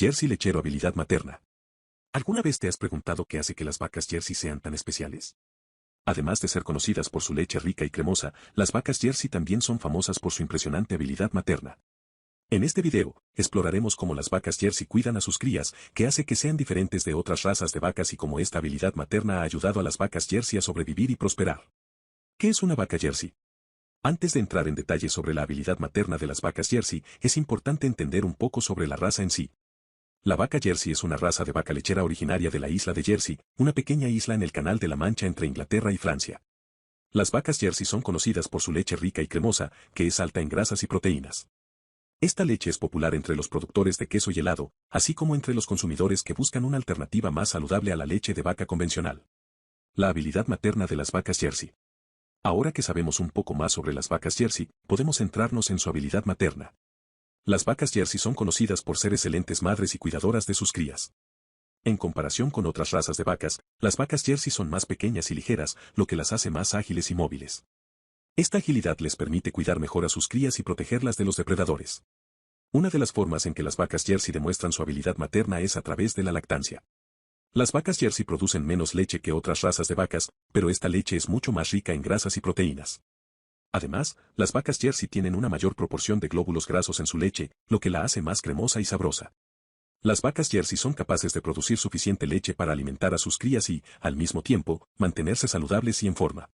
Jersey lechero habilidad materna. ¿Alguna vez te has preguntado qué hace que las vacas Jersey sean tan especiales? Además de ser conocidas por su leche rica y cremosa, las vacas Jersey también son famosas por su impresionante habilidad materna. En este video, exploraremos cómo las vacas Jersey cuidan a sus crías, qué hace que sean diferentes de otras razas de vacas y cómo esta habilidad materna ha ayudado a las vacas Jersey a sobrevivir y prosperar. ¿Qué es una vaca Jersey? Antes de entrar en detalles sobre la habilidad materna de las vacas Jersey, es importante entender un poco sobre la raza en sí. La vaca Jersey es una raza de vaca lechera originaria de la isla de Jersey, una pequeña isla en el Canal de la Mancha entre Inglaterra y Francia. Las vacas Jersey son conocidas por su leche rica y cremosa, que es alta en grasas y proteínas. Esta leche es popular entre los productores de queso y helado, así como entre los consumidores que buscan una alternativa más saludable a la leche de vaca convencional. La habilidad materna de las vacas Jersey. Ahora que sabemos un poco más sobre las vacas Jersey, podemos centrarnos en su habilidad materna. Las vacas Jersey son conocidas por ser excelentes madres y cuidadoras de sus crías. En comparación con otras razas de vacas, las vacas Jersey son más pequeñas y ligeras, lo que las hace más ágiles y móviles. Esta agilidad les permite cuidar mejor a sus crías y protegerlas de los depredadores. Una de las formas en que las vacas Jersey demuestran su habilidad materna es a través de la lactancia. Las vacas Jersey producen menos leche que otras razas de vacas, pero esta leche es mucho más rica en grasas y proteínas. Además, las vacas Jersey tienen una mayor proporción de glóbulos grasos en su leche, lo que la hace más cremosa y sabrosa. Las vacas Jersey son capaces de producir suficiente leche para alimentar a sus crías y, al mismo tiempo, mantenerse saludables y en forma.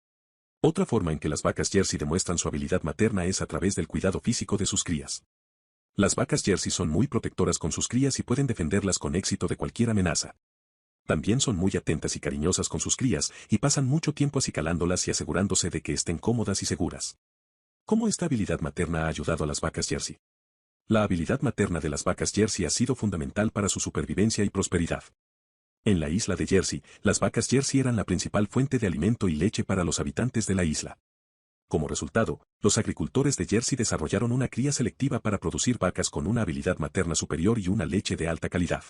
Otra forma en que las vacas Jersey demuestran su habilidad materna es a través del cuidado físico de sus crías. Las vacas Jersey son muy protectoras con sus crías y pueden defenderlas con éxito de cualquier amenaza. También son muy atentas y cariñosas con sus crías y pasan mucho tiempo acicalándolas y asegurándose de que estén cómodas y seguras. ¿Cómo esta habilidad materna ha ayudado a las vacas Jersey? La habilidad materna de las vacas Jersey ha sido fundamental para su supervivencia y prosperidad. En la isla de Jersey, las vacas Jersey eran la principal fuente de alimento y leche para los habitantes de la isla. Como resultado, los agricultores de Jersey desarrollaron una cría selectiva para producir vacas con una habilidad materna superior y una leche de alta calidad.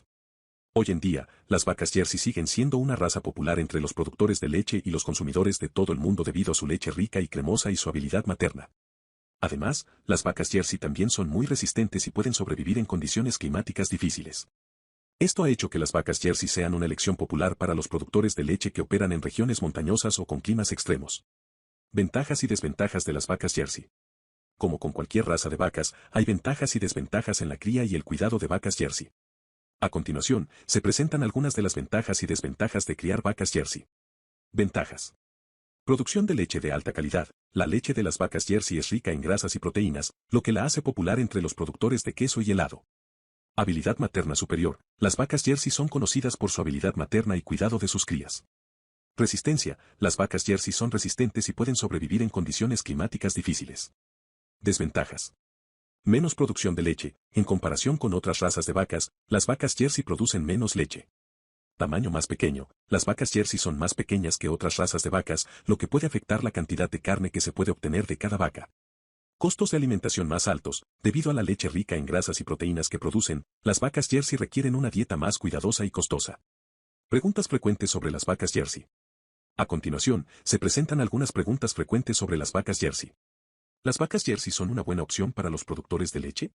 Hoy en día, las vacas Jersey siguen siendo una raza popular entre los productores de leche y los consumidores de todo el mundo debido a su leche rica y cremosa y su habilidad materna. Además, las vacas Jersey también son muy resistentes y pueden sobrevivir en condiciones climáticas difíciles. Esto ha hecho que las vacas Jersey sean una elección popular para los productores de leche que operan en regiones montañosas o con climas extremos. Ventajas y desventajas de las vacas Jersey. Como con cualquier raza de vacas, hay ventajas y desventajas en la cría y el cuidado de vacas Jersey. A continuación, se presentan algunas de las ventajas y desventajas de criar vacas Jersey. Ventajas. Producción de leche de alta calidad. La leche de las vacas Jersey es rica en grasas y proteínas, lo que la hace popular entre los productores de queso y helado. Habilidad materna superior. Las vacas Jersey son conocidas por su habilidad materna y cuidado de sus crías. Resistencia. Las vacas Jersey son resistentes y pueden sobrevivir en condiciones climáticas difíciles. Desventajas. Menos producción de leche. En comparación con otras razas de vacas, las vacas Jersey producen menos leche. Tamaño más pequeño. Las vacas Jersey son más pequeñas que otras razas de vacas, lo que puede afectar la cantidad de carne que se puede obtener de cada vaca. Costos de alimentación más altos. Debido a la leche rica en grasas y proteínas que producen, las vacas Jersey requieren una dieta más cuidadosa y costosa. Preguntas frecuentes sobre las vacas Jersey. A continuación, se presentan algunas preguntas frecuentes sobre las vacas Jersey. ¿Las vacas Jersey son una buena opción para los productores de leche?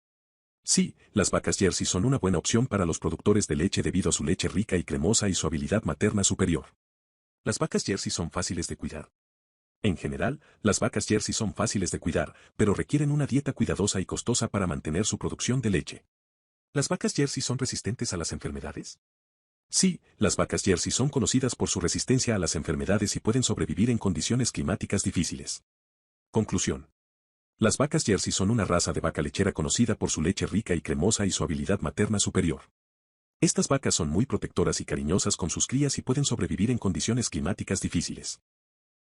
Sí, las vacas Jersey son una buena opción para los productores de leche debido a su leche rica y cremosa y su habilidad materna superior. ¿Las vacas Jersey son fáciles de cuidar? En general, las vacas Jersey son fáciles de cuidar, pero requieren una dieta cuidadosa y costosa para mantener su producción de leche. ¿Las vacas Jersey son resistentes a las enfermedades? Sí, las vacas Jersey son conocidas por su resistencia a las enfermedades y pueden sobrevivir en condiciones climáticas difíciles. Conclusión. Las vacas Jersey son una raza de vaca lechera conocida por su leche rica y cremosa y su habilidad materna superior. Estas vacas son muy protectoras y cariñosas con sus crías y pueden sobrevivir en condiciones climáticas difíciles.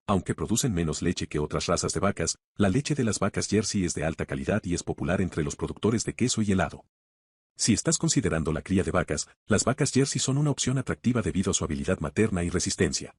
Aunque producen menos leche que otras razas de vacas, la leche de las vacas Jersey es de alta calidad y es popular entre los productores de queso y helado. Si estás considerando la cría de vacas, las vacas Jersey son una opción atractiva debido a su habilidad materna y resistencia.